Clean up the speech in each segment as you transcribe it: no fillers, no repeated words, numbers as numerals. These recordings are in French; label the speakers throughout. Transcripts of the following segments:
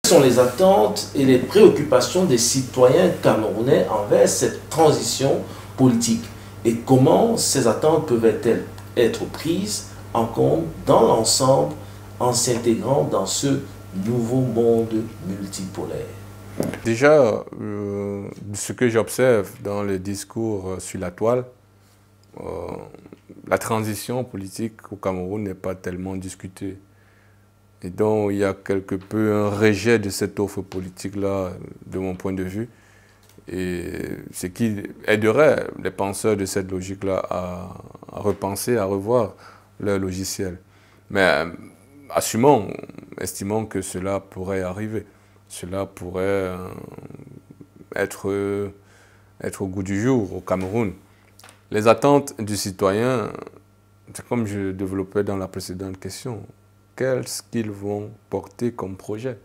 Speaker 1: Sont les attentes et les préoccupations des citoyens camerounais envers cette transition politique et comment ces attentes peuvent-elles être prises en compte dans l'ensemble en s'intégrant dans ce nouveau monde multipolaire?
Speaker 2: Déjà, ce que j'observe dans les discours sur la toile, la transition politique au Cameroun n'est pas tellement discutée. Et donc, il y a quelque peu un rejet de cette offre politique-là, de mon point de vue. Et ce qui aiderait les penseurs de cette logique-là à repenser, à revoir leur logiciel. Mais assumons, estimons que cela pourrait arriver. Cela pourrait être au goût du jour au Cameroun. Les attentes du citoyen, c'est comme je développais dans la précédente question. Qu'est-ce qu'ils vont porter comme projet?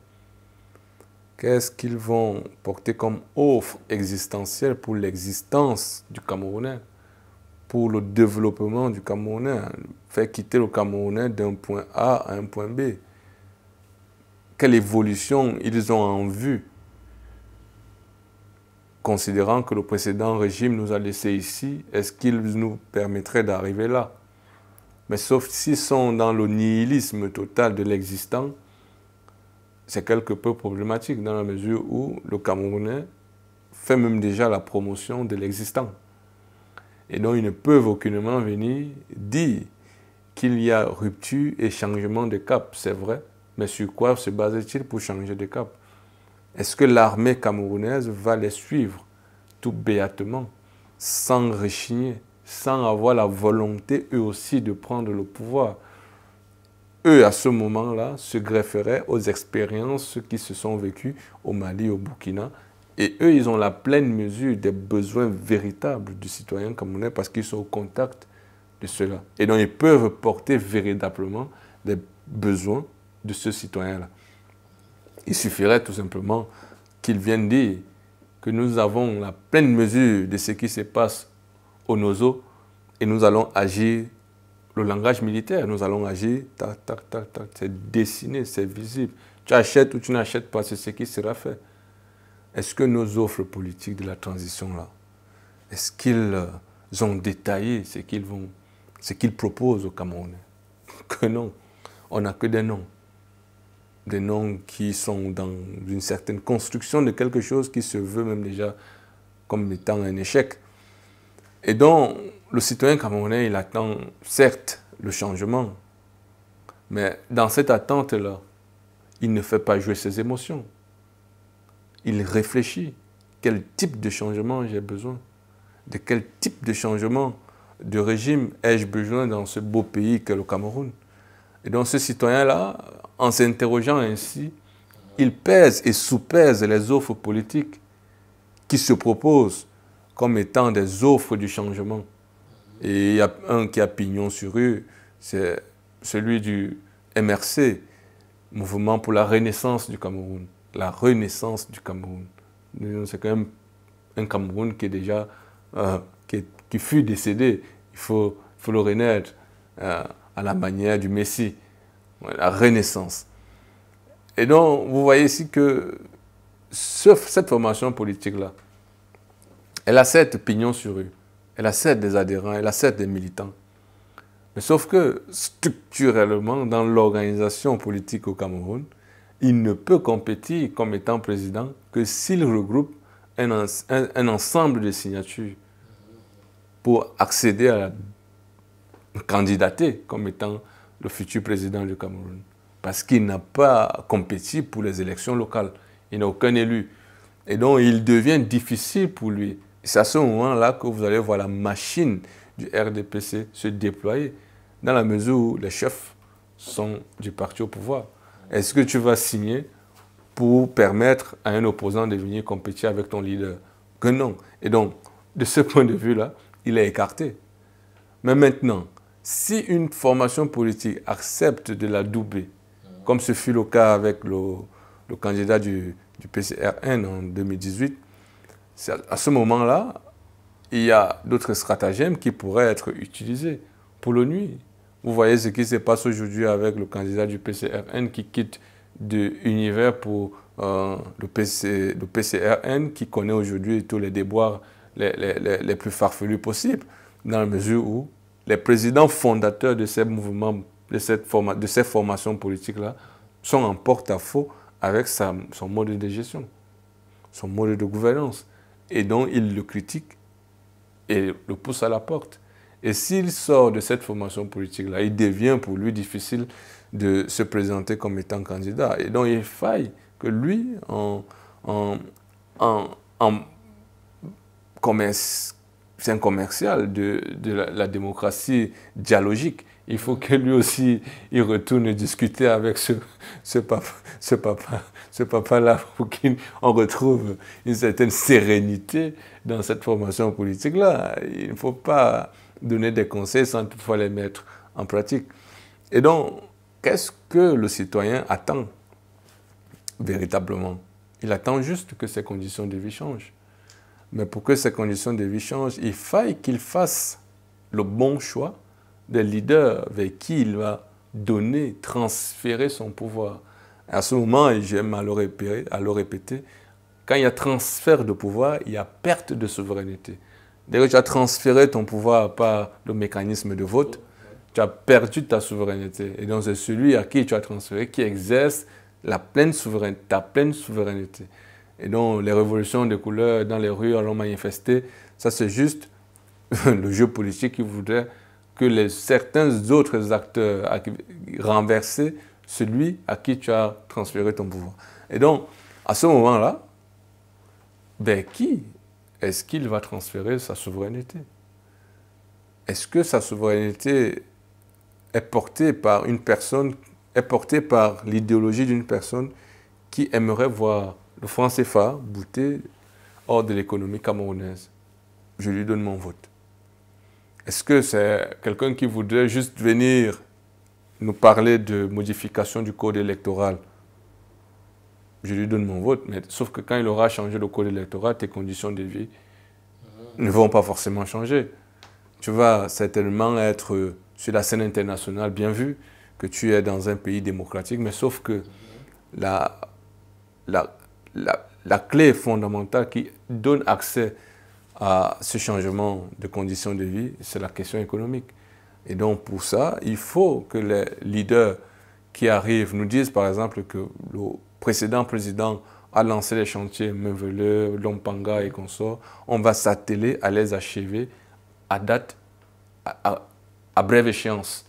Speaker 2: Qu'est-ce qu'ils vont porter comme offre existentielle pour l'existence du Camerounais, pour le développement du Camerounais, faire quitter le Camerounais d'un point A à un point B? Quelle évolution ils ont en vue, considérant que le précédent régime nous a laissés ici, est-ce qu'il nous permettrait d'arriver là? Mais sauf s'ils sont dans le nihilisme total de l'existant, c'est quelque peu problématique dans la mesure où le Camerounais fait même déjà la promotion de l'existant. Et donc ils ne peuvent aucunement venir dire qu'il y a rupture et changement de cap, c'est vrai, mais sur quoi se base-t-il pour changer de cap? Est-ce que l'armée camerounaise va les suivre tout béatement, sans rechigner, sans avoir la volonté, eux aussi, de prendre le pouvoir? Eux, à ce moment-là, se grefferaient aux expériences qui se sont vécues au Mali, au Burkina. Et eux, ils ont la pleine mesure des besoins véritables du citoyen camerounais parce qu'ils sont au contact de cela. Et donc, ils peuvent porter véritablement les besoins de ce citoyen-là. Il suffirait tout simplement qu'ils viennent dire que nous avons la pleine mesure de ce qui se passe au Nozo et nous allons agir, le langage militaire, nous allons agir, tac, tac, tac, tac, c'est dessiné, c'est visible. Tu achètes ou tu n'achètes pas, c'est ce qui sera fait. Est-ce que nos offres politiques de la transition-là, est-ce qu'ils ont détaillé ce qu'ils proposent aux Camerounais? Que non, on n'a que des noms. Des noms qui sont dans une certaine construction de quelque chose qui se veut même déjà comme étant un échec. Et donc, le citoyen camerounais, il attend certes le changement, mais dans cette attente-là, il ne fait pas jouer ses émotions. Il réfléchit. Quel type de changement j'ai besoin? De quel type de changement de régime ai-je besoin dans ce beau pays qu'est le Cameroun? Et donc ce citoyen-là, en s'interrogeant ainsi, il pèse et sous-pèse les offres politiques qui se proposent comme étant des offres du changement. Et il y a un qui a pignon sur rue, c'est celui du MRC, Mouvement pour la Renaissance du Cameroun. La renaissance du Cameroun. C'est quand même un Cameroun qui est déjà, qui fut décédé. Il faut le renaître à la manière du Messie. La renaissance. Et donc, vous voyez ici que cette formation politique-là, elle a certes pignon sur rue, elle a certes des adhérents, elle a certes des militants. Mais sauf que structurellement, dans l'organisation politique au Cameroun, il ne peut compétir comme étant président que s'il regroupe un ensemble de signatures pour accéder à candidater comme étant le futur président du Cameroun. Parce qu'il n'a pas compétit pour les élections locales. Il n'a aucun élu. Et donc, il devient difficile pour lui. C'est à ce moment-là que vous allez voir la machine du RDPC se déployer, dans la mesure où les chefs sont du parti au pouvoir. Est-ce que tu vas signer pour permettre à un opposant de venir compétir avec ton leader? Que non. Et donc, de ce point de vue-là, il est écarté. Mais maintenant, si une formation politique accepte de l'adouber, comme ce fut le cas avec le candidat du PCRN en 2018, à ce moment-là, il y a d'autres stratagèmes qui pourraient être utilisés pour le nuire. Vous voyez ce qui se passe aujourd'hui avec le candidat du PCRN qui quitte de l'univers pour le PCRN qui connaît aujourd'hui tous les déboires les plus farfelus possibles, dans la mesure où les présidents fondateurs de ces mouvements, de ces formations politiques-là, sont en porte-à-faux avec son mode de gestion, son mode de gouvernance. Et donc, ils le critiquent et le poussent à la porte. Et s'il sort de cette formation politique-là, il devient pour lui difficile de se présenter comme étant candidat. Et donc, il faille que lui, c'est un commercial de la démocratie dialogique. Il faut que lui aussi, il retourne discuter avec ce papa-là pour qu'on retrouve une certaine sérénité dans cette formation politique-là. Il ne faut pas donner des conseils sans toutefois les mettre en pratique. Et donc, qu'est-ce que le citoyen attend véritablement? Il attend juste que ses conditions de vie changent. Mais pour que ces conditions de vie changent, il faille qu'il fasse le bon choix des leaders vers qui il va donner, transférer son pouvoir. À ce moment, et j'aime à le répéter, quand il y a transfert de pouvoir, il y a perte de souveraineté. Dès que tu as transféré ton pouvoir par le mécanisme de vote, tu as perdu ta souveraineté. Et donc c'est celui à qui tu as transféré qui exerce ta pleine souveraineté. Et donc les révolutions de couleur dans les rues allons manifester, ça c'est juste le jeu politique qui voudrait que certains autres acteurs renverser celui à qui tu as transféré ton pouvoir. Et donc, à ce moment-là, vers qui est-ce qu'il va transférer sa souveraineté? Est-ce que sa souveraineté est portée par une personne, est portée par l'idéologie d'une personne qui aimerait voir le franc CFA bouter hors de l'économie camerounaise? Je lui donne mon vote. Est-ce que c'est quelqu'un qui voudrait juste venir nous parler de modification du code électoral? Je lui donne mon vote, mais sauf que quand il aura changé le code électoral, tes conditions de vie ne vont pas forcément changer. Tu vas certainement être sur la scène internationale bien vu que tu es dans un pays démocratique, mais sauf que la clé fondamentale qui donne accès à ce changement de conditions de vie, c'est la question économique. Et donc pour ça, il faut que les leaders qui arrivent nous disent par exemple que le précédent président a lancé les chantiers Meveleux, Lompanga et consorts. On va s'atteler à les achever à date, à brève échéance.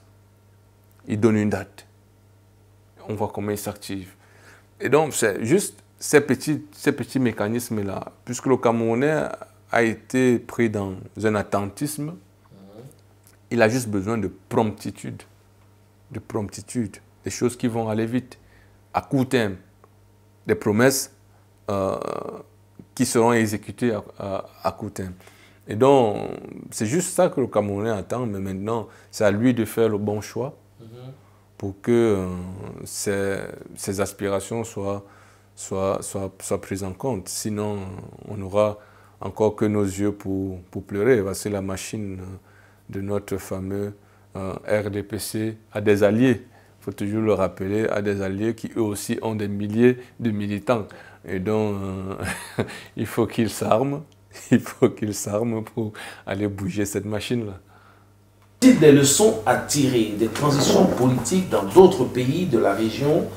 Speaker 2: Il donne une date. On voit comment il s'active. Et donc c'est juste ces petits mécanismes-là, puisque le Camerounais a été pris dans un attentisme, il a juste besoin de promptitude, des choses qui vont aller vite, à court terme, des promesses qui seront exécutées à court terme. Et donc, c'est juste ça que le Camerounais attend, mais maintenant, c'est à lui de faire le bon choix pour que ses aspirations soient prises en compte. Sinon, on n'aura encore que nos yeux pour pleurer. C'est la machine de notre fameux RDPC à des alliés. Il faut toujours le rappeler, à des alliés qui eux aussi ont des milliers de militants. Et donc, il faut qu'ils s'arment. Il faut qu'ils s'arment pour aller bouger cette machine-là.
Speaker 1: Des leçons à tirer des transitions politiques dans d'autres pays de la région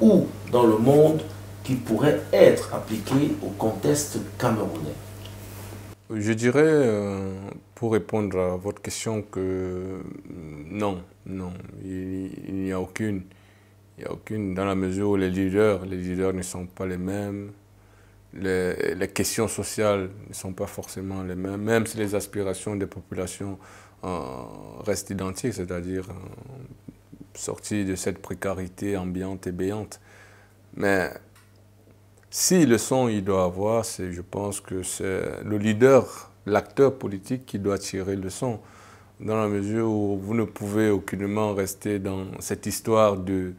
Speaker 1: ou dans le monde qui pourraient être appliquées au contexte camerounais?
Speaker 2: Je dirais, pour répondre à votre question, que non, il n'y a aucune. Il n'y a aucune, dans la mesure où les leaders ne sont pas les mêmes, les questions sociales ne sont pas forcément les mêmes, même si les aspirations des populations restent identiques, c'est-à-dire sortir de cette précarité ambiante et béante. Mais si leçon il doit avoir, je pense que c'est le leader l'acteur politique qui doit tirer leçon, dans la mesure où vous ne pouvez aucunement rester dans cette histoire de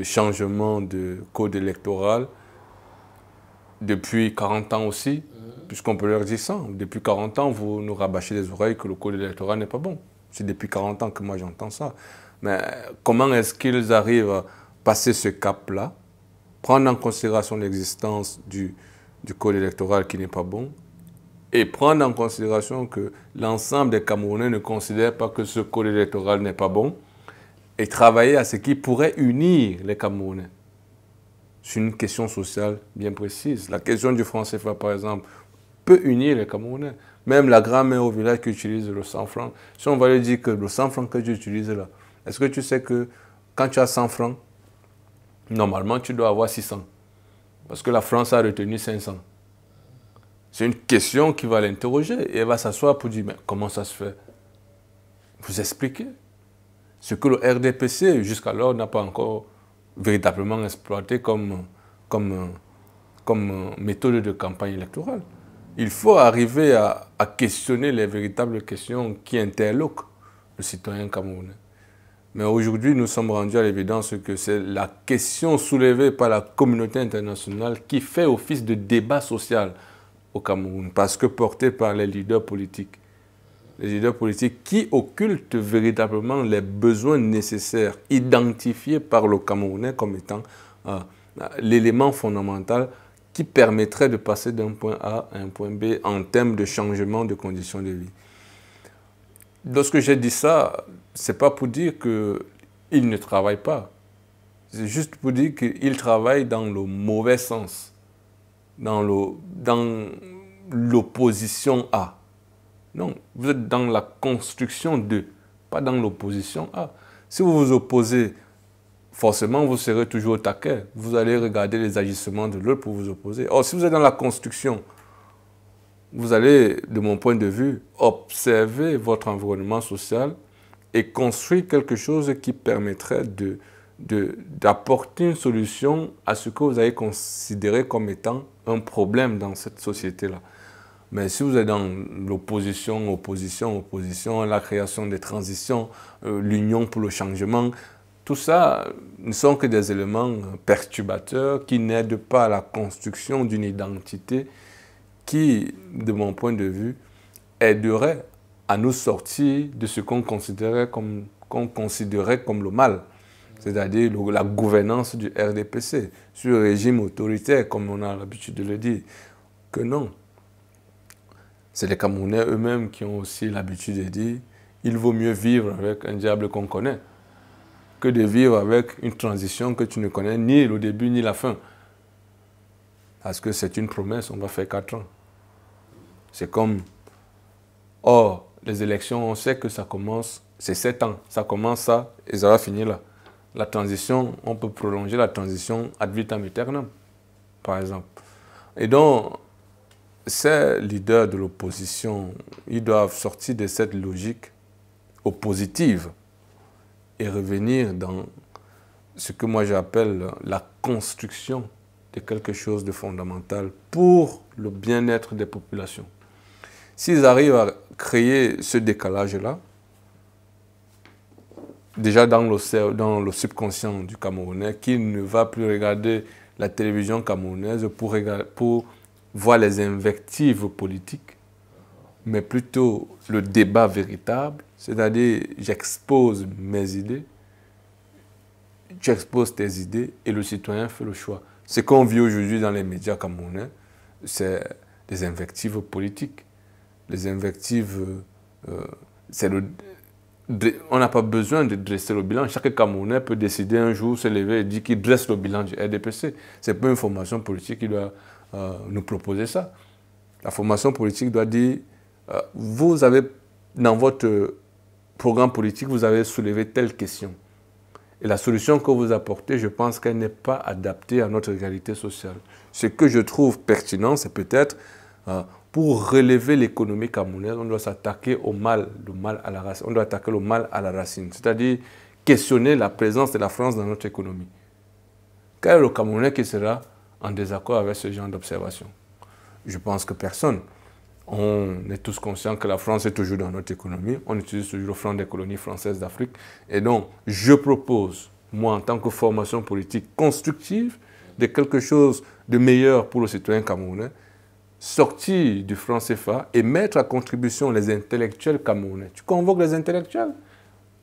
Speaker 2: changement de code électoral depuis 40 ans aussi, puisqu'on peut leur dire ça. Depuis 40 ans, vous nous rabâchez les oreilles que le code électoral n'est pas bon. C'est depuis 40 ans que moi j'entends ça. Mais comment est-ce qu'ils arrivent à passer ce cap-là, prendre en considération l'existence du code électoral qui n'est pas bon, et prendre en considération que l'ensemble des Camerounais ne considèrent pas que ce code électoral n'est pas bon, et travailler à ce qui pourrait unir les Camerounais. C'est une question sociale bien précise. La question du franc CFA, par exemple, peut unir les Camerounais. Même la grand-mère au village qui utilise le 100 francs, si on va lui dire que le 100 francs que tu utilises là, est-ce que tu sais que quand tu as 100 francs, normalement tu dois avoir 600, parce que la France a retenu 500. C'est une question qui va l'interroger et elle va s'asseoir pour dire, mais comment ça se fait? Vous expliquez. Ce que le RDPC, jusqu'alors, n'a pas encore véritablement exploité comme méthode de campagne électorale. Il faut arriver à questionner les véritables questions qui interloquent le citoyen camerounais. Mais aujourd'hui, nous sommes rendus à l'évidence que c'est la question soulevée par la communauté internationale qui fait office de débat social au Cameroun, parce que portée par les leaders politiques. Les leaders politiques qui occultent véritablement les besoins nécessaires, identifiés par le Camerounais comme étant l'élément fondamental qui permettrait de passer d'un point A à un point B en termes de changement de conditions de vie. Lorsque j'ai dit ça, ce n'est pas pour dire qu'ils ne travaillent pas. C'est juste pour dire qu'ils travaillent dans le mauvais sens, dans l'opposition à. Non, vous êtes dans la construction de, pas dans l'opposition à. Si vous vous opposez, forcément vous serez toujours au taquet. Vous allez regarder les agissements de l'autre pour vous opposer. Or, si vous êtes dans la construction, vous allez, de mon point de vue, observer votre environnement social et construire quelque chose qui permettrait d'apporter une solution à ce que vous avez considéré comme étant un problème dans cette société-là. Mais si vous êtes dans l'opposition, opposition, la création des transitions, l'union pour le changement, tout ça ne sont que des éléments perturbateurs qui n'aident pas à la construction d'une identité qui, de mon point de vue, aiderait à nous sortir de ce qu'on considérait comme le mal, c'est-à-dire la gouvernance du RDPC, sur le régime autoritaire, comme on a l'habitude de le dire, que non. C'est les Camerounais eux-mêmes qui ont aussi l'habitude de dire il vaut mieux vivre avec un diable qu'on connaît que de vivre avec une transition que tu ne connais ni le début ni la fin. Parce que c'est une promesse, on va faire 4 ans. C'est comme, or, les élections, on sait que ça commence, c'est 7 ans. Ça commence ça et ça va finir là. La transition, on peut prolonger la transition ad vitam aeternam, par exemple. Et donc, ces leaders de l'opposition, ils doivent sortir de cette logique oppositive et revenir dans ce que moi j'appelle la construction de quelque chose de fondamental pour le bien-être des populations. S'ils arrivent à créer ce décalage-là, déjà dans le subconscient du Camerounais, qui ne va plus regarder la télévision camerounaise pour voir les invectives politiques, mais plutôt le débat véritable, c'est-à-dire j'expose mes idées, tu exposes tes idées et le citoyen fait le choix. Ce qu'on vit aujourd'hui dans les médias camerounais, c'est des invectives politiques. Les invectives, on n'a pas besoin de dresser le bilan. Chaque Camerounais peut décider un jour, se lever et dire qu'il dresse le bilan du RDPC. Ce n'est pas une formation politique qui doit nous proposer ça. La formation politique doit dire, vous avez, dans votre programme politique, vous avez soulevé telle question. Et la solution que vous apportez, je pense qu'elle n'est pas adaptée à notre réalité sociale. Ce que je trouve pertinent, c'est peut-être, pour relever l'économie camerounaise, on doit s'attaquer au mal, le mal à la racine. On doit attaquer le mal à la racine, c'est-à-dire questionner la présence de la France dans notre économie. Quel est le Camerounais qui sera en désaccord avec ce genre d'observation? Je pense que personne. On est tous conscients que la France est toujours dans notre économie. On utilise toujours le franc des colonies françaises d'Afrique. Et donc, je propose, moi, en tant que formation politique constructive, de quelque chose de meilleur pour le citoyen camerounais, sortir du franc CFA et mettre à contribution les intellectuels camerounais. Tu convoques les intellectuels,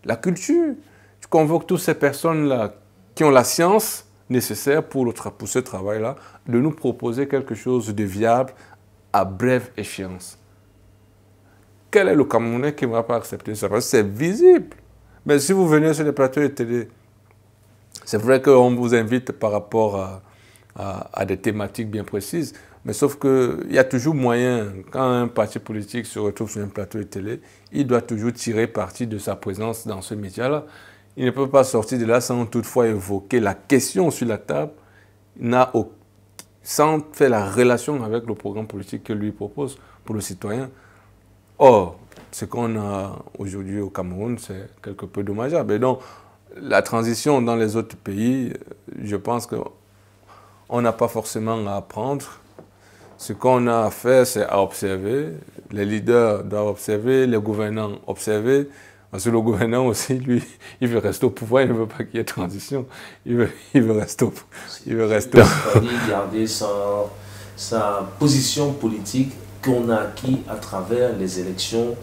Speaker 2: la culture, tu convoques toutes ces personnes-là qui ont la science nécessaire pour ce travail-là, de nous proposer quelque chose de viable à brève échéance. Quel est le Camerounais qui ne va pas accepter ça? Parce que c'est visible. Mais si vous venez sur les plateaux de télé, c'est vrai qu'on vous invite par rapport à des thématiques bien précises, mais sauf qu'il y a toujours moyen, quand un parti politique se retrouve sur un plateau de télé, il doit toujours tirer parti de sa présence dans ce média-là. Il ne peut pas sortir de là sans toutefois évoquer la question sur la table, sans faire la relation avec le programme politique que lui propose pour le citoyen. Or, ce qu'on a aujourd'hui au Cameroun, c'est quelque peu dommageable. Et donc, la transition dans les autres pays, je pense qu'on n'a pas forcément à apprendre. Ce qu'on a à faire, c'est à observer. Les leaders doivent observer, les gouvernants observer. Parce que le gouvernant aussi, lui, il veut rester au pouvoir, il ne veut pas qu'il y ait transition. Il veut rester au pouvoir. Il veut rester au pouvoir.
Speaker 1: Garder sa position politique qu'on a acquis à travers les élections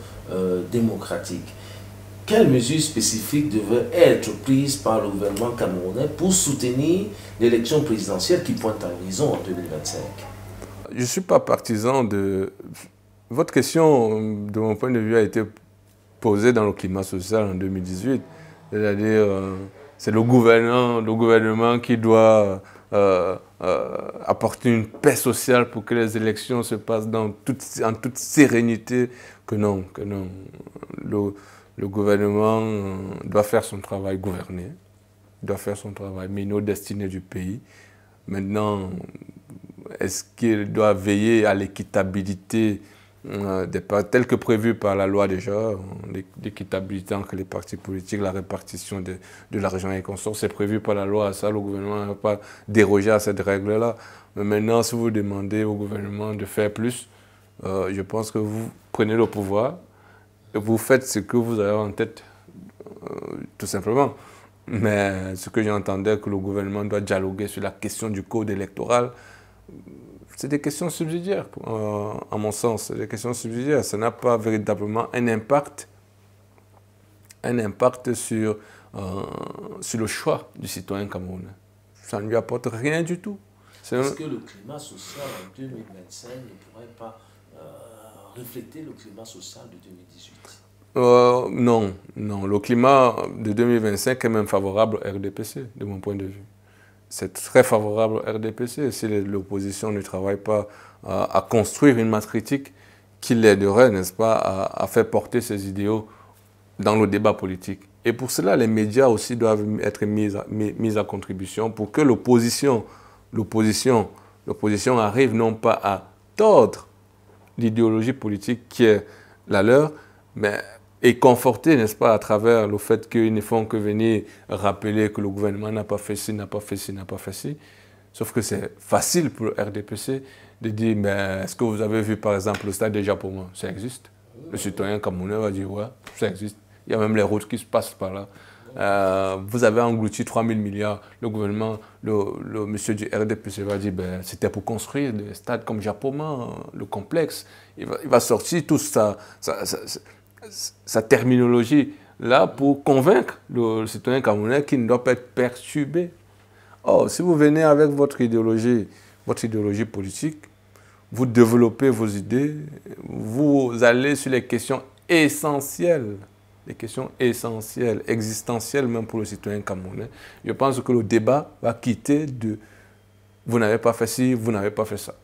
Speaker 1: démocratiques. Quelles mesures spécifiques devraient être prises par le gouvernement camerounais pour soutenir l'élection présidentielle qui pointe à l'horizon en 2025?
Speaker 2: Je ne suis pas partisan de... Votre question, de mon point de vue, a été posée dans le climat social en 2018. C'est-à-dire, c'est le gouvernement qui doit apporter une paix sociale pour que les élections se passent en toute sérénité. Que non. Le gouvernement doit faire son travail gouverner, doit faire son travail mener aux destinées du pays. Maintenant, est-ce qu'il doit veiller à l'équitabilité telle que prévue par la loi déjà, l'équitabilité entre les partis politiques, la répartition de l'argent et consorts, c'est prévu par la loi. Ça, le gouvernement ne va pas déroger à cette règle-là. Mais maintenant, si vous demandez au gouvernement de faire plus, je pense que vous prenez le pouvoir, et vous faites ce que vous avez en tête, tout simplement. Mais ce que j'entendais, que le gouvernement doit dialoguer sur la question du code électoral, c'est des questions subsidiaires, à mon sens. C'est des questions subsidiaires. Ça n'a pas véritablement un impact sur le choix du citoyen camerounais. Ça ne lui apporte rien du tout.
Speaker 1: Est-ce que le climat social en 2025 ne pourrait pas refléter le climat social de 2018?
Speaker 2: Non. Le climat de 2025 est même favorable au RDPC, de mon point de vue. C'est très favorable au RDPC si l'opposition ne travaille pas à construire une masse critique qui l'aiderait, n'est-ce pas, à faire porter ses idéaux dans le débat politique. Et pour cela, les médias aussi doivent être mis à contribution pour que l'opposition arrive non pas à tordre l'idéologie politique qui est la leur, mais et conforter, n'est-ce pas, à travers le fait qu'ils ne font que venir rappeler que le gouvernement n'a pas fait ci, n'a pas fait ci, n'a pas fait ci. Sauf que c'est facile pour le RDPC de dire, mais est-ce que vous avez vu par exemple le stade de Japoma? Ça existe. Le citoyen camerounais va dire, ouais, ça existe. Il y a même les routes qui se passent par là. Vous avez englouti 3 000 milliards. Le gouvernement, le monsieur du RDPC va dire, ben, c'était pour construire des stades comme Japoma, le complexe. Il va sortir tout sa terminologie là pour convaincre le citoyen camerounais qu'il ne doit pas être perturbé. Or, si vous venez avec votre idéologie politique, vous développez vos idées, vous allez sur les questions essentielles, existentielles même pour le citoyen camerounais. Je pense que le débat va quitter de « vous n'avez pas fait ci, vous n'avez pas fait ça ».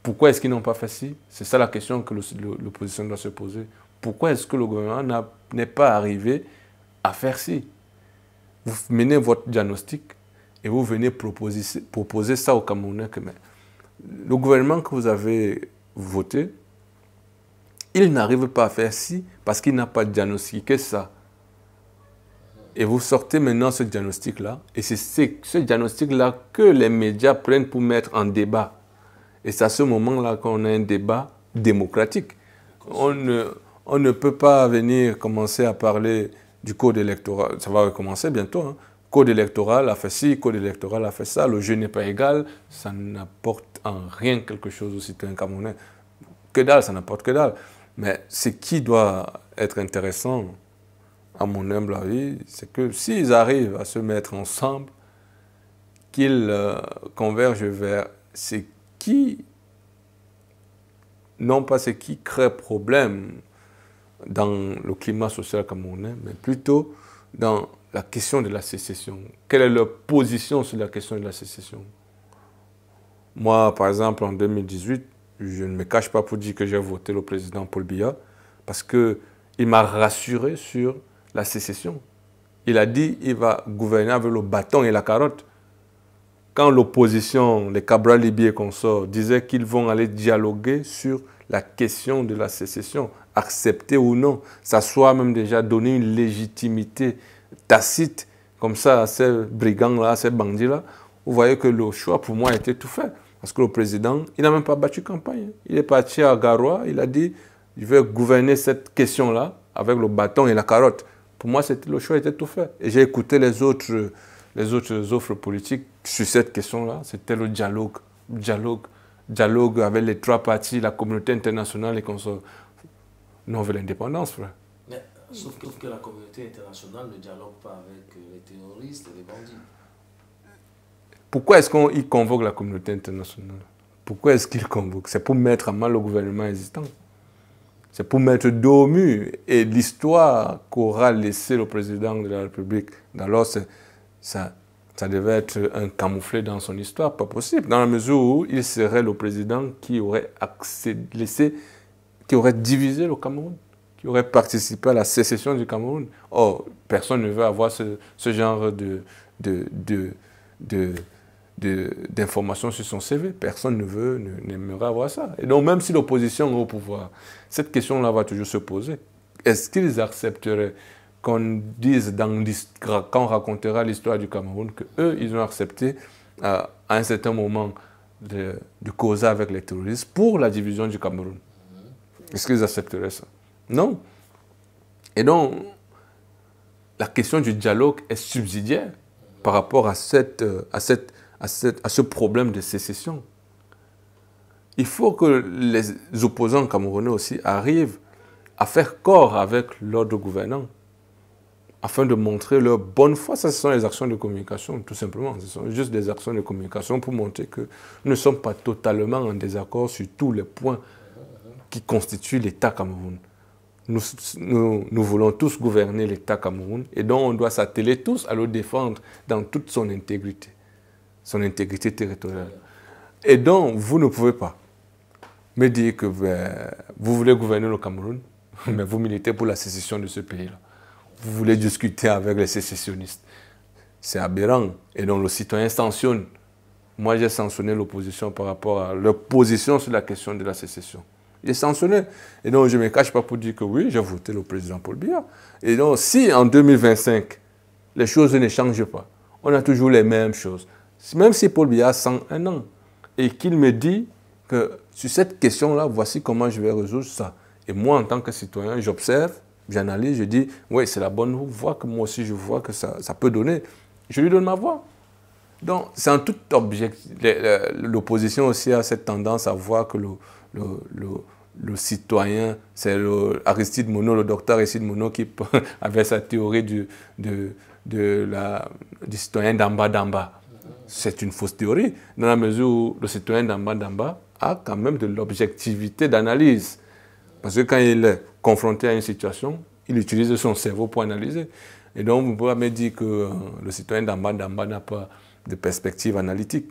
Speaker 2: Pourquoi est-ce qu'ils n'ont pas fait ci? C'est ça la question que l'opposition doit se poser. Pourquoi est-ce que le gouvernement n'est pas arrivé à faire ci? Vous menez votre diagnostic et vous venez proposer ça aux Camerounais. Le gouvernement que vous avez voté, il n'arrive pas à faire ci parce qu'il n'a pas diagnostiqué ça. Et vous sortez maintenant ce diagnostic-là, et c'est ce diagnostic-là que les médias prennent pour mettre en débat. Et c'est à ce moment-là qu'on a un débat démocratique. On ne peut pas venir commencer à parler du code électoral. Ça va recommencer bientôt. Hein. Code électoral a fait ci, code électoral a fait ça. Le jeu n'est pas égal. Ça n'apporte en rien quelque chose aux citoyens camerounais. Que dalle, ça n'apporte que dalle. Mais ce qui doit être intéressant, à mon humble avis, c'est que s'ils arrivent à se mettre ensemble, qu'ils convergent vers ce qui, non pas ce qui crée problème dans le climat social camerounais, mais plutôt dans la question de la sécession. Quelle est leur position sur la question de la sécession? Moi, par exemple, en 2018, je ne me cache pas pour dire que j'ai voté le président Paul Biya parce qu'il m'a rassuré sur la sécession. Il a dit qu'il va gouverner avec le bâton et la carotte. Quand l'opposition, les Cabral Libye et consorts, disaient qu'ils vont aller dialoguer sur la question de la sécession, accepter ou non, ça soit même déjà donner une légitimité tacite, comme ça, à ces brigands-là, à ces bandits-là, vous voyez que le choix pour moi était tout fait. Parce que le président, il n'a même pas battu campagne. Il est parti à Garoua, il a dit, je vais gouverner cette question-là avec le bâton et la carotte. Pour moi, le choix était tout fait. Et j'ai écouté les autres offres politiques sur cette question-là. C'était le dialogue avec les trois partis, la communauté internationale et consorts. Non, on veut l'indépendance, frère.
Speaker 1: Mais, sauf que la communauté internationale ne dialogue pas avec les terroristes et les bandits.
Speaker 2: Pourquoi est-ce qu'il convoque la communauté internationale? Pourquoi est-ce qu'il convoque? C'est pour mettre à mal le gouvernement existant. C'est pour mettre dos au mur. Et l'histoire qu'aura laissé le président de la République, alors ça devait être un camouflet dans son histoire, pas possible. Dans la mesure où il serait le président qui aurait qui aurait divisé le Cameroun, qui aurait participé à la sécession du Cameroun. Or, personne ne veut avoir ce genre d'informations sur son CV. Personne n'aimerait avoir ça. Et donc, même si l'opposition est au pouvoir, cette question-là va toujours se poser. Est-ce qu'ils accepteraient qu'on dise, quand on racontera l'histoire du Cameroun, qu'eux, ils ont accepté à un certain moment de causer avec les terroristes pour la division du Cameroun? Est-ce qu'ils accepteraient ça? Non. Et donc, la question du dialogue est subsidiaire par rapport à ce problème de sécession. Il faut que les opposants camerounais aussi arrivent à faire corps avec l'ordre gouvernant afin de montrer leur bonne foi. Ça, ce sont les actions de communication, tout simplement. Ce sont juste des actions de communication pour montrer que nous ne sommes pas totalement en désaccord sur tous les points qui constituent l'État Cameroun. Nous voulons tous gouverner l'État Cameroun et donc on doit s'atteler tous à le défendre dans toute son intégrité territoriale. Et donc, vous ne pouvez pas me dire que vous voulez gouverner le Cameroun, mais vous militez pour la sécession de ce pays-là. Vous voulez discuter avec les sécessionnistes. C'est aberrant. Et donc, le citoyen sanctionne. Moi, j'ai sanctionné l'opposition par rapport à leur position sur la question de la sécession. J'ai sanctionné. Et donc, je ne me cache pas pour dire que oui, j'ai voté le président Paul Biya. Et donc, si en 2025, les choses ne changent pas, on a toujours les mêmes choses. Même si Paul Biya a 101 ans et qu'il me dit que sur cette question-là, voici comment je vais résoudre ça. Et moi, en tant que citoyen, j'observe, j'analyse, je dis, oui, c'est la bonne voie que moi aussi je vois que ça peut donner. Je lui donne ma voix. Donc, c'est en tout objectif. L'opposition aussi a cette tendance à voir que le citoyen, c'est Aristide Monod, le docteur Aristide Monod qui avait sa théorie du citoyen d'en bas. C'est une fausse théorie, dans la mesure où le citoyen d'en bas a quand même de l'objectivité d'analyse. Parce que quand il est confronté à une situation, il utilise son cerveau pour analyser. Et donc, vous pouvez me dire que le citoyen d'en bas n'a pas de perspective analytique.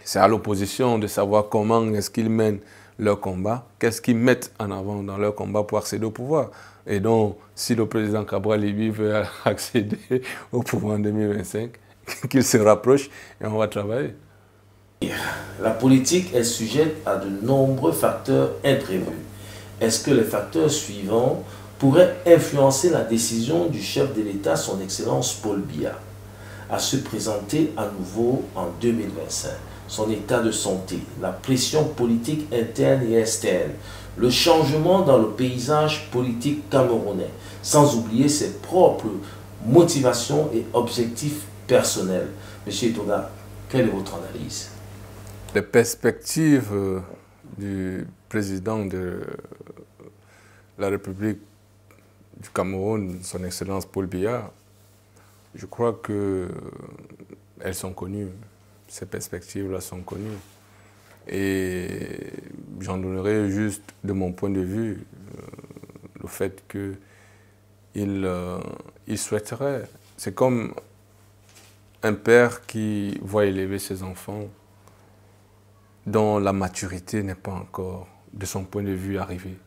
Speaker 2: C'est à l'opposition de savoir comment est-ce qu'ils mènent leur combat, qu'est-ce qu'ils mettent en avant dans leur combat pour accéder au pouvoir. Et donc, si le président Cabral Libye veut accéder au pouvoir en 2025, qu'il se rapproche et on va travailler.
Speaker 1: La politique est sujette à de nombreux facteurs imprévus. Est-ce que les facteurs suivants pourraient influencer la décision du chef de l'État, son Excellence Paul Biya, à se présenter à nouveau en 2025? son état de santé, la pression politique interne et externe, le changement dans le paysage politique camerounais, sans oublier ses propres motivations et objectifs personnels. Monsieur Itoga, quelle est votre analyse?
Speaker 2: Les perspectives du président de la République du Cameroun, son Excellence Paul Biya, je crois qu'elles sont connues. Ces perspectives-là sont connues. Et j'en donnerai juste, de mon point de vue, le fait qu'il souhaiterait. C'est comme un père qui voit élever ses enfants dont la maturité n'est pas encore, de son point de vue, arrivée.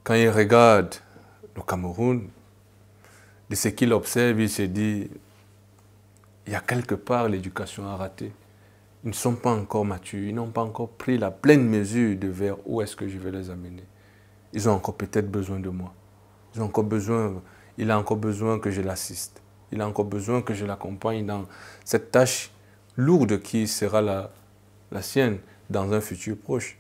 Speaker 2: Quand il regarde le Cameroun, de ce qu'il observe, il se dit, il y a quelque part l'éducation a raté. Ils ne sont pas encore matures, ils n'ont pas encore pris la pleine mesure de vers où est-ce que je vais les amener. Ils ont encore peut-être besoin de moi. Il a encore besoin que je l'assiste. Il a encore besoin que je l'accompagne dans cette tâche lourde qui sera la sienne dans un futur proche.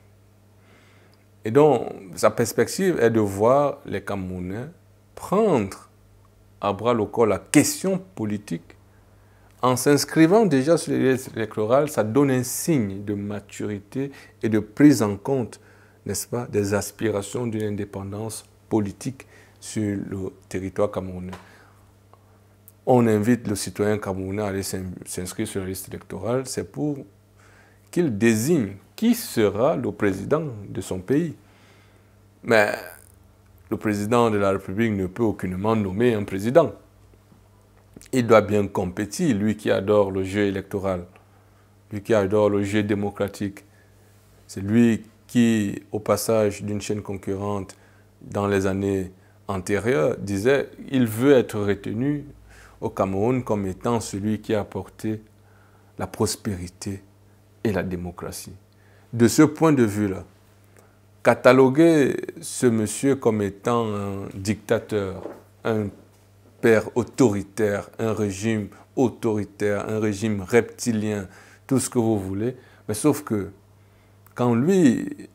Speaker 2: Et donc, sa perspective est de voir les Camerounais prendre à bras le corps la question politique. En s'inscrivant déjà sur les listes électorales, ça donne un signe de maturité et de prise en compte, n'est-ce pas, des aspirations d'une indépendance politique sur le territoire camerounais. On invite le citoyen camerounais à aller s'inscrire sur la liste électorale, c'est pour qu'il désigne qui sera le président de son pays. Mais le président de la République ne peut aucunement nommer un président. Il doit bien compétir, lui qui adore le jeu électoral, lui qui adore le jeu démocratique. C'est lui qui, au passage d'une chaîne concurrente dans les années antérieures, disait qu'il veut être retenu au Cameroun comme étant celui qui a apporté la prospérité et la démocratie. De ce point de vue-là, cataloguer ce monsieur comme étant un dictateur, un père autoritaire, un régime autoritaire, un régime reptilien, tout ce que vous voulez, mais sauf que quand lui,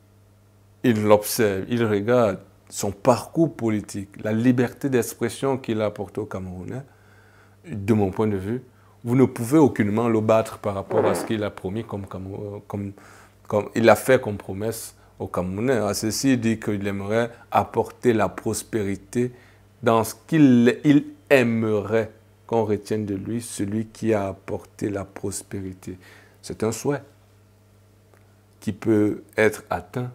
Speaker 2: il l'observe, il regarde son parcours politique, la liberté d'expression qu'il a apportée aux Camerounais, de mon point de vue, vous ne pouvez aucunement le battre par rapport à ce qu'il a promis comme il a fait comme promesse aux Camerounais. À ceci, il dit qu'il aimerait apporter la prospérité dans ce qu'il aimerait qu'on retienne de lui, celui qui a apporté la prospérité. C'est un souhait qui peut être atteint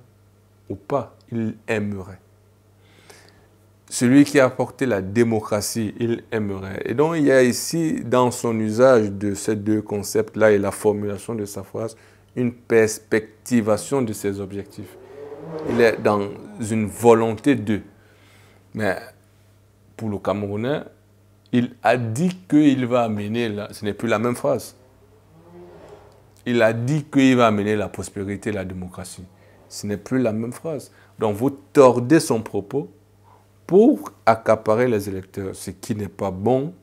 Speaker 2: ou pas, il aimerait. Celui qui a apporté la démocratie, il aimerait. Et donc, il y a ici, dans son usage de ces deux concepts-là et la formulation de sa phrase, une perspectivation de ses objectifs. Il est dans une volonté de. Mais pour le Camerounais, il a dit qu'il va amener, ce n'est plus la même phrase. Il a dit qu'il va amener la prospérité et la démocratie. Ce n'est plus la même phrase. Donc vous tordez son propos pour accaparer les électeurs, ce qui n'est pas bon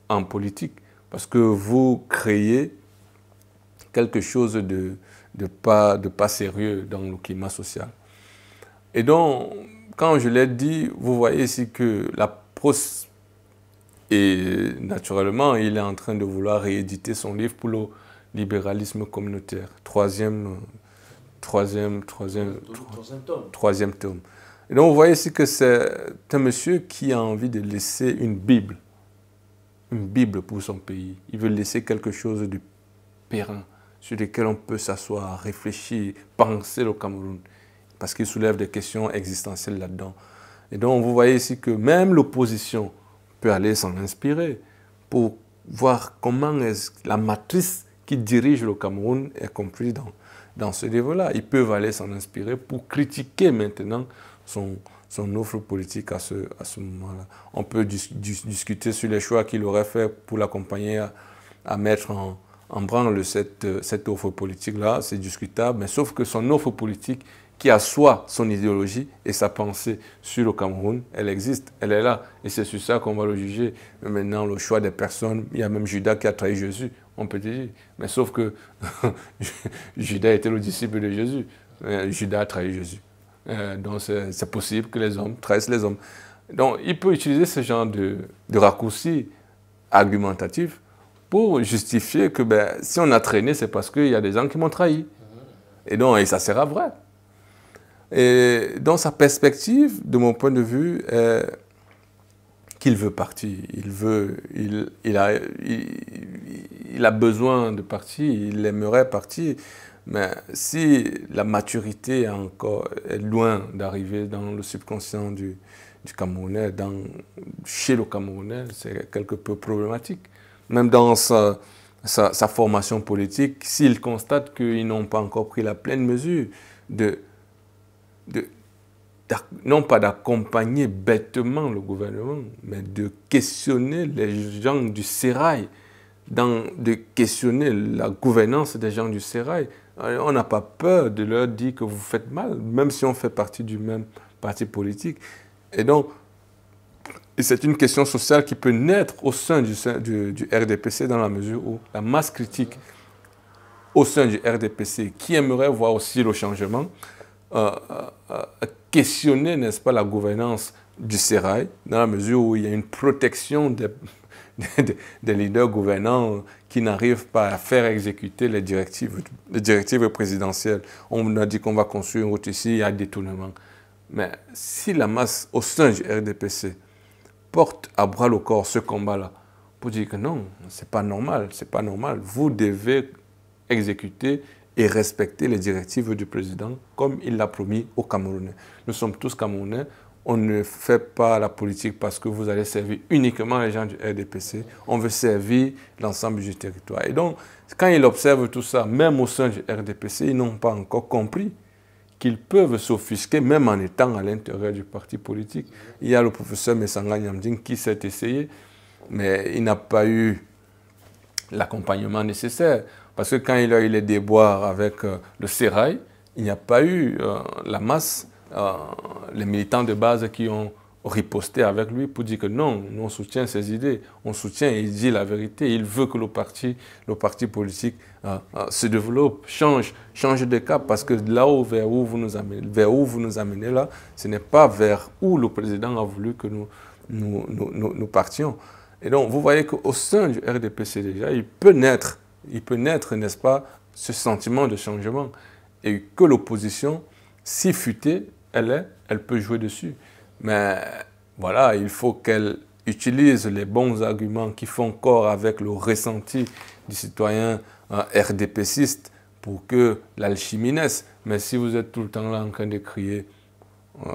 Speaker 2: en politique. Parce que vous créez quelque chose de pas sérieux dans le climat social. Et donc, quand je l'ai dit, vous voyez ici que et naturellement, il est en train de vouloir rééditer son livre pour le libéralisme communautaire. Troisième tome. Et donc, vous voyez ici que c'est un monsieur qui a envie de laisser une Bible pour son pays. Il veut laisser quelque chose de périn, sur lequel on peut s'asseoir, réfléchir, penser le Cameroun, parce qu'il soulève des questions existentielles là-dedans. Et donc, vous voyez ici que même l'opposition peut aller s'en inspirer pour voir comment la matrice qui dirige le Cameroun est comprise dans ce niveau-là. Ils peuvent aller s'en inspirer pour critiquer maintenant son offre politique à ce moment-là. On peut discuter sur les choix qu'il aurait fait pour l'accompagner à mettre en branle cette offre politique-là. C'est discutable, mais sauf que son offre politique qui assoit son idéologie et sa pensée sur le Cameroun, elle existe, elle est là. Et c'est sur ça qu'on va le juger. Mais maintenant, le choix des personnes, il y a même Judas qui a trahi Jésus. on peut dire. Mais sauf que Judas était le disciple de Jésus. Judas a trahi Jésus. Donc c'est possible que les hommes trahissent les hommes. Donc il peut utiliser ce genre de raccourci argumentatif pour justifier que si on a traîné, c'est parce qu'il y a des gens qui m'ont trahi. Et ça sera vrai. Et dans sa perspective, de mon point de vue, qu'il veut partir. Il a besoin de partir, il aimerait partir. Mais si la maturité est loin d'arriver dans le subconscient du Camerounais, chez le Camerounais, c'est quelque peu problématique. Même dans sa formation politique, s'il constate qu'ils n'ont pas encore pris la pleine mesure non pas d'accompagner bêtement le gouvernement, mais de questionner les gens du sérail, de questionner la gouvernance des gens du sérail. On n'a pas peur de leur dire que vous faites mal, même si on fait partie du même parti politique. Et donc, c'est une question sociale qui peut naître au sein du RDPC dans la mesure où la masse critique au sein du RDPC, qui aimerait voir aussi le changement, questionner, n'est-ce pas, la gouvernance du sérail, dans la mesure où il y a une protection des leaders gouvernants qui n'arrivent pas à faire exécuter les directives présidentielles. On a dit qu'on va construire une route ici, il y a détournement. Mais si la masse au sein du RDPC porte à bras le corps ce combat-là, pour dire que non, c'est pas normal, vous devez exécuter et respecter les directives du président comme il l'a promis aux Camerounais. Nous sommes tous Camerounais, on ne fait pas la politique parce que vous allez servir uniquement les gens du RDPC, on veut servir l'ensemble du territoire. Et donc, quand ils observent tout ça, même au sein du RDPC, ils n'ont pas encore compris qu'ils peuvent s'offusquer même en étant à l'intérieur du parti politique. Il y a le professeur Messanga Nyamding qui s'est essayé, mais il n'a pas eu l'accompagnement nécessaire. Parce que quand il a eu les déboires avec le sérail, il n'y a pas eu la masse, les militants de base qui ont riposté avec lui pour dire que non, nous on soutient ses idées, on soutient, il dit la vérité, il veut que le parti politique se développe, change de cap, parce que là où, vers où vous nous amenez là, ce n'est pas vers où le président a voulu que nous partions. Et donc vous voyez qu'au sein du RDPC déjà, il peut naître, n'est-ce pas, ce sentiment de changement. Et que l'opposition, si futée elle peut jouer dessus. Mais voilà, il faut qu'elle utilise les bons arguments qui font corps avec le ressenti du citoyen RDPciste pour que l'alchimie naisse. Mais si vous êtes tout le temps là en train de crier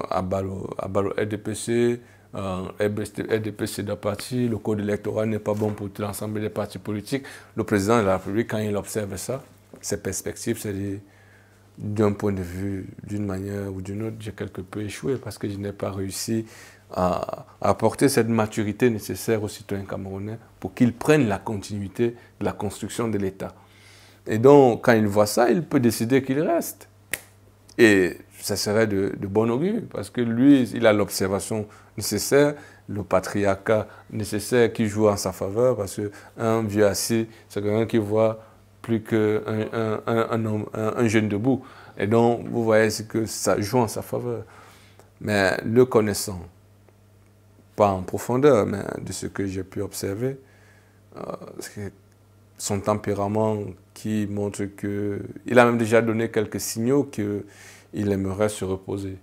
Speaker 2: à bas le RDPC, RDPC d'un parti, le code électoral n'est pas bon pour l'ensemble des partis politiques. Le président de la République, quand il observe ça, ses perspectives, c'est d'un point de vue, d'une manière ou d'une autre, j'ai quelque peu échoué parce que je n'ai pas réussi à apporter cette maturité nécessaire aux citoyens camerounais pour qu'ils prennent la continuité de la construction de l'État. Et donc, quand il voit ça, il peut décider qu'il reste. Et ça serait de bon augure, parce que lui, il a l'observation nécessaire, le patriarcat nécessaire qui joue en sa faveur, parce qu'un vieux assis, c'est quelqu'un qui voit plus qu'un jeune debout. Et donc, vous voyez que ça joue en sa faveur. Mais le connaissant, pas en profondeur, mais de ce que j'ai pu observer, son tempérament qui montre que... Il a même déjà donné quelques signaux qu'il aimerait se reposer.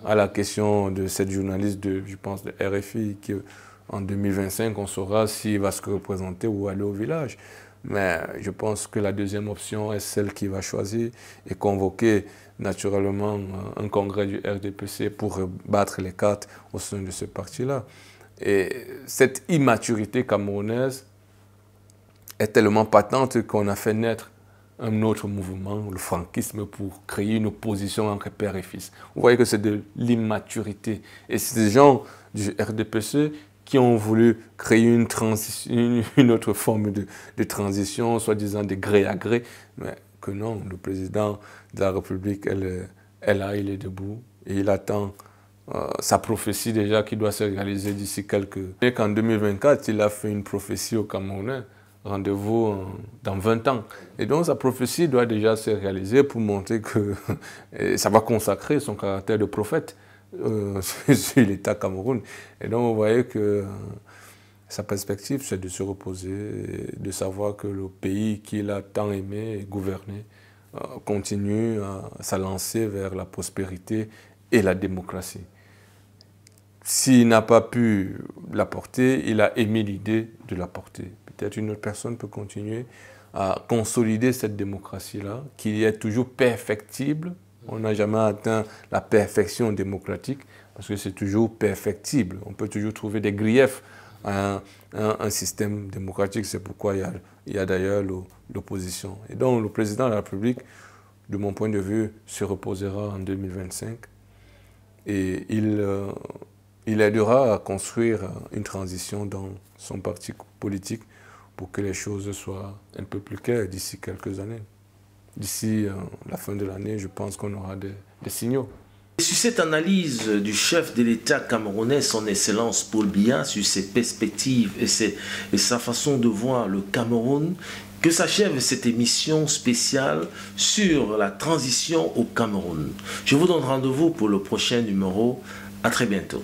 Speaker 2: À la question de cette journaliste, je pense, de RFI, qu'en 2025, on saura s'il va se représenter ou aller au village. Mais je pense que la deuxième option est celle qu'il va choisir et convoquer naturellement un congrès du RDPC pour battre les cartes au sein de ce parti-là. Et cette immaturité camerounaise est tellement patente qu'on a fait naître un autre mouvement, le franquisme, pour créer une opposition entre père et fils. Vous voyez que c'est de l'immaturité. Et c'est des gens du RDPC qui ont voulu créer une autre forme de transition, soi-disant de gré à gré, mais que non, le président de la République, il est debout et il attend sa prophétie déjà qui doit se réaliser d'ici quelques... Et qu'en 2024, il a fait une prophétie au Camerounais rendez-vous dans 20 ans. Et donc sa prophétie doit déjà se réaliser pour montrer que ça va consacrer son caractère de prophète sur l'État Cameroun. Et donc vous voyez que sa perspective, c'est de se reposer, de savoir que le pays qu'il a tant aimé et gouverné continue à s'alancer vers la prospérité et la démocratie. S'il n'a pas pu la porter, il a émis l'idée de la porter. Peut-être une autre personne peut continuer à consolider cette démocratie-là, qui est toujours perfectible. On n'a jamais atteint la perfection démocratique, parce que c'est toujours perfectible. On peut toujours trouver des griefs à un système démocratique. C'est pourquoi il y a d'ailleurs l'opposition. Et donc le président de la République, de mon point de vue, se reposera en 2025. Et il aidera à construire une transition dans son parti politique pour que les choses soient un peu plus claires d'ici quelques années. D'ici la fin de l'année, je pense qu'on aura des signaux.
Speaker 1: Et sur cette analyse du chef de l'État camerounais, son Excellence Paul Biya, sur ses perspectives et sa façon de voir le Cameroun, que s'achève cette émission spéciale sur la transition au Cameroun. Je vous donne rendez-vous pour le prochain numéro. À très bientôt.